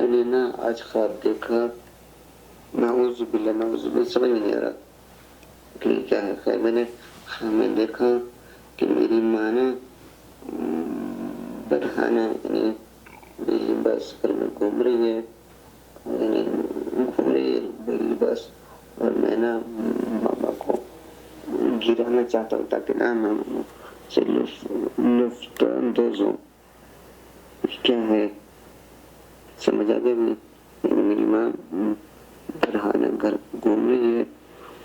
میں نے نا آج خواب دیکھا، نعوذ باللہ سمجھ میں نہیں آ رہا کہ کیا ہے. خیر میں دیکھا کہ میری ماں نا برہانہ یعنی بے لباس گھر میں گھوم رہی ہے، بے لباس، اور میں نا ماما کو گرانا چاہتا ہوں تاکہ نا میں سے لطف اندوز ہوں. کیا ہے سمجھ آ گیا؟ میری ماں برہانہ گھر گھوم رہی ہے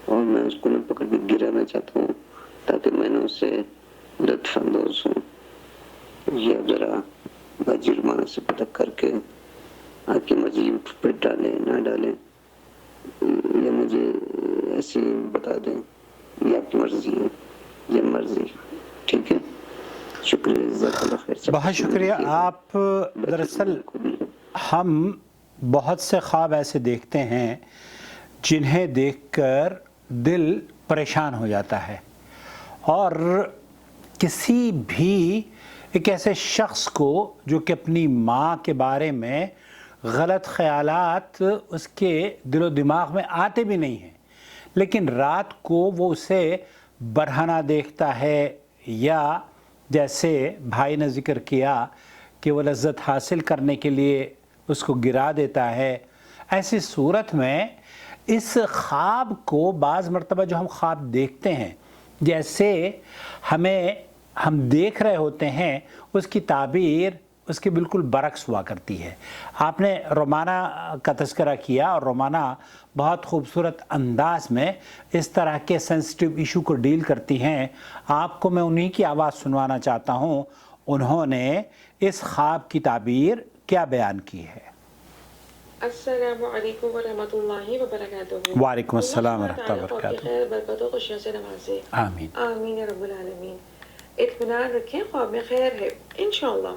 اور میں اس کو نہ پکڑ کے گرانا چاہتا ہوں تاکہ میں نے اس سے لطف اندوز ہوں. یا ذرا جرمانہ سے پتہ کر کے آپ کی مرضی یوٹیوب پہ ڈالیں نہ ڈالیں، یا مجھے ایسے بتا دیں، یہ آپ کی مرضی ہے، یہ مرضی. ٹھیک ہے، شکریہ، جزاک اللہ خیر. بہت شکریہ. آپ دراصل ہم بہت سے خواب ایسے دیکھتے ہیں جنہیں دیکھ کر دل پریشان ہو جاتا ہے، اور کسی بھی ایک ایسے شخص کو جو کہ اپنی ماں کے بارے میں غلط خیالات اس کے دل و دماغ میں آتے بھی نہیں ہیں، لیکن رات کو وہ اسے برہنہ دیکھتا ہے، یا جیسے بھائی نے ذکر کیا کہ وہ لذت حاصل کرنے کے لیے اس کو گرا دیتا ہے. ایسی صورت میں اس خواب کو بعض مرتبہ جو ہم خواب دیکھتے ہیں، جیسے ہم دیکھ رہے ہوتے ہیں، اس کی تعبیر اس کے بالکل برعکس ہوا کرتی ہے. آپ نے رومانہ کا تذکرہ کیا، اور رومانہ بہت خوبصورت انداز میں اس طرح کے سینسٹیو ایشو کو ڈیل کرتی ہیں. آپ کو میں انہی کی آواز سنوانا چاہتا ہوں. انہوں نے اس خواب کی تعبیر کیا بیان کی ہے. السلام علیکم ورحمۃ اللہ وبرکاتہ. وعلیکم السلام ورحمۃ اللہ وبرکاتہ. خیر برکت و خوشیوں سے نوازے. آمین آمین یا رب العالمین. اطمینان رکھیں، خواب میں خیر ہے انشاءاللہ.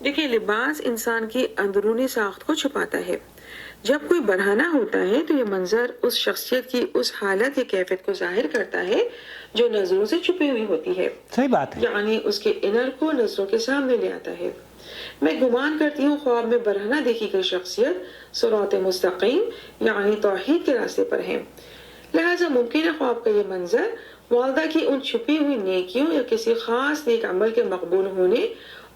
دیکھیں، لباس انسان کی اندرونی ساخت کو چھپاتا ہے. جب کوئی برہنہ ہوتا ہے تو یہ منظر اس شخصیت کی اس حالت یا کیفیت کو ظاہر کرتا ہے جو نظروں سے چھپی ہوئی ہوتی ہے. صحیح بات ہے. یعنی اس کے انر کو نظروں کے سامنے لے آتا ہے. میں گمان کرتی ہوں خواب میں برہنہ دیکھی گئی شخصیت صراط مستقیم یعنی توحید کے راستے پر ہے. لہٰذا ممکن ہے خواب کا یہ منظر والدہ کی ان چھپی ہوئی نیکیوں یا کسی خاص نیک عمل کے مقبول ہونے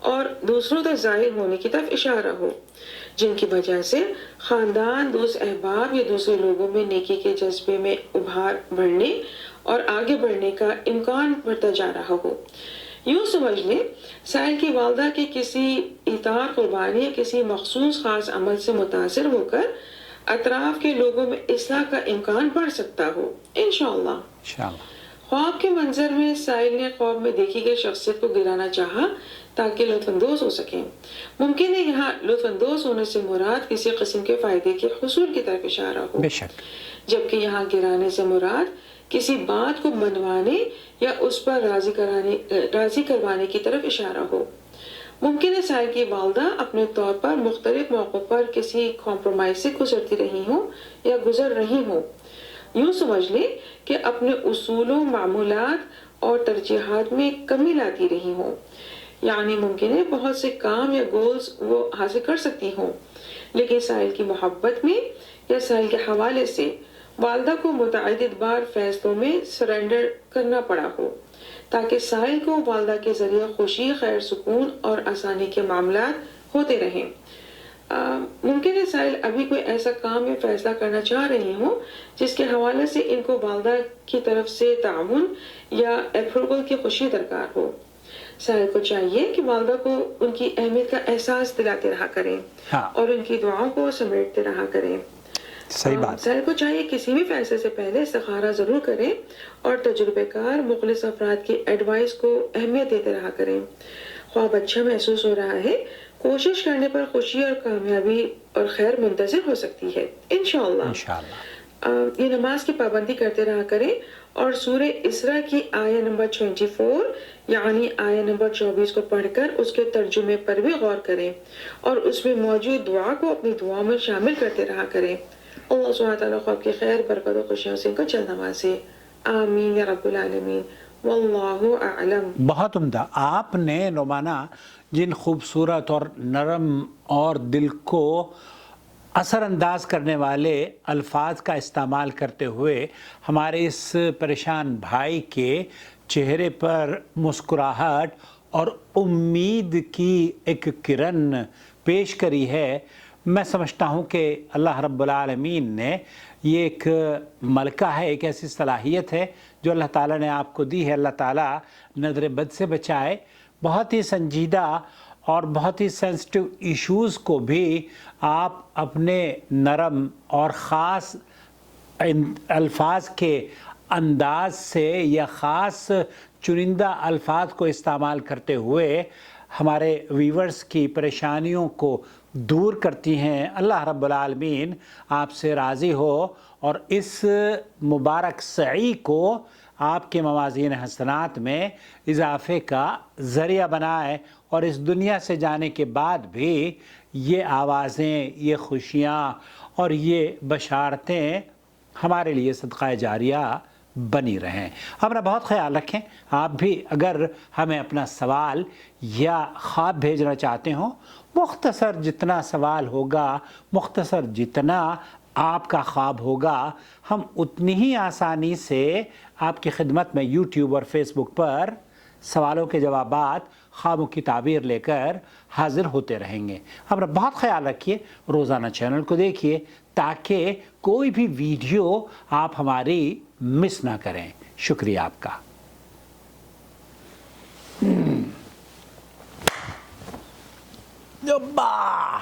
اور دوسروں تک ظاہر ہونے کی طرف اشارہ ہو، جن کی وجہ سے خاندان، دوست احباب یا دوسرے لوگوں میں نیکی کے جذبے میں ابھار بڑھنے اور آگے بڑھنے کا امکان بڑھتا جا رہا ہو. یوں سمجھ لیں، سائل کی والدہ کے کسی اطاعت، قربانی یا کسی مخصوص خاص عمل سے متاثر ہو کر اطراف کے لوگوں میں اصلاح کا امکان بڑھ سکتا ہو انشاءاللہ. خواب کے منظر میں سائل نے خواب میں دیکھی گئی شخصیت کو گرانا چاہا تاکہ لطف اندوز ہو سکیں. ممکن ہے یہاں لطف اندوز ہونے سے مراد کسی قسم کے فائدے کے حصول کی طرف اشارہ ہو، جبکہ یہاں گرانے سے مراد کسی بات کو منوانے یا اس پر راضی کروانے کی طرف اشارہ ہو. ممکن ہے سائل کی والدہ اپنے طور پر مختلف موقعوں پر کسی کمپرومائز سے گزرتی رہی ہوں یا گزر رہی ہوں. یوں سمجھ لیں کہ اپنے اصولوں، معمولات اور ترجیحات میں کمی لاتی رہی ہوں. یعنی ممکن ہے بہت سے کام یا گولز وہ حاصل کر سکتی ہوں، لیکن سائل کی محبت میں یا سائل کے حوالے سے والدہ کو متعدد بار فیصلوں میں سرنڈر کرنا پڑا ہو تاکہ سائل کو والدہ کے ذریعے خوشی، خیر، سکون اور آسانی کے معاملات ہوتے رہیں. ممکن ہے سائل ابھی کوئی ایسا کام یا فیصلہ کرنا چاہ رہی ہوں جس کے حوالے سے ان کو والدہ کی طرف سے تعاون یا اپروول کی خوشی درکار ہو. سائل کو چاہیے کہ والدہ کو ان کی اہمیت کا احساس دلاتے رہا کریں اور ان کی دعاؤں کو سمیٹتے رہا کریں. سائل کو چاہیے کسی بھی فیصلے سے پہلے استخارہ ضرور کریں اور تجربے کار مخلص افراد کی ایڈوائس کو اہمیت دیتے رہا کریں. خواب اچھا محسوس ہو رہا ہے، کوشش کرنے پر خوشی اور کامیابی اور خیر منتظر ہو سکتی ہے انشاءاللہ. یہ نماز کی پابندی کرتے رہا کریں اور سورہ اسراء کی آیہ نمبر 24 یعنی آیہ نمبر 24 کو پڑھ کر اس کے ترجمے پر بھی غور کریں اور اس میں موجود دعا کو اپنی دعا میں شامل کرتے رہا کریں. اللہ سبحانہ تعالیٰ خواب کی خیر، برکت و خوشیوں سے ان کو جلد نوازے. آمین یا رب العالمین. واللہ اعلم. بہت عمدہ. آپ نے نعمانہ جن خوبصورت اور نرم اور دل کو اثر انداز کرنے والے الفاظ کا استعمال کرتے ہوئے ہمارے اس پریشان بھائی کے چہرے پر مسکراہٹ اور امید کی ایک کرن پیش کری ہے، میں سمجھتا ہوں کہ اللہ رب العالمین نے یہ ایک ملکہ ہے، ایک ایسی صلاحیت ہے جو اللہ تعالیٰ نے آپ کو دی ہے. اللہ تعالیٰ نظر بد سے بچائے. بہت ہی سنجیدہ اور بہت ہی سینسٹیو ایشوز کو بھی آپ اپنے نرم اور خاص الفاظ کے انداز سے یا خاص چنندہ الفاظ کو استعمال کرتے ہوئے ہمارے ویورز کی پریشانیوں کو دور کرتی ہیں. اللہ رب العالمین آپ سے راضی ہو اور اس مبارک سعی کو آپ کے موازین حسنات میں اضافے کا ذریعہ بنائے، اور اس دنیا سے جانے کے بعد بھی یہ آوازیں، یہ خوشیاں اور یہ بشارتیں ہمارے لیے صدقہ جاریہ بنی رہیں. اپنا بہت خیال رکھیں. آپ بھی اگر ہمیں اپنا سوال یا خواب بھیجنا چاہتے ہوں، مختصر جتنا سوال ہوگا، مختصر جتنا آپ کا خواب ہوگا، ہم اتنی ہی آسانی سے آپ کی خدمت میں یوٹیوب اور فیس بک پر سوالوں کے جوابات، خوابوں کی تعبیر لے کر حاضر ہوتے رہیں گے. اپنا بہت خیال رکھیے. روزانہ چینل کو دیکھیے تاکہ کوئی بھی ویڈیو آپ ہماری مس نہ کریں. شکریہ آپ کا. جبا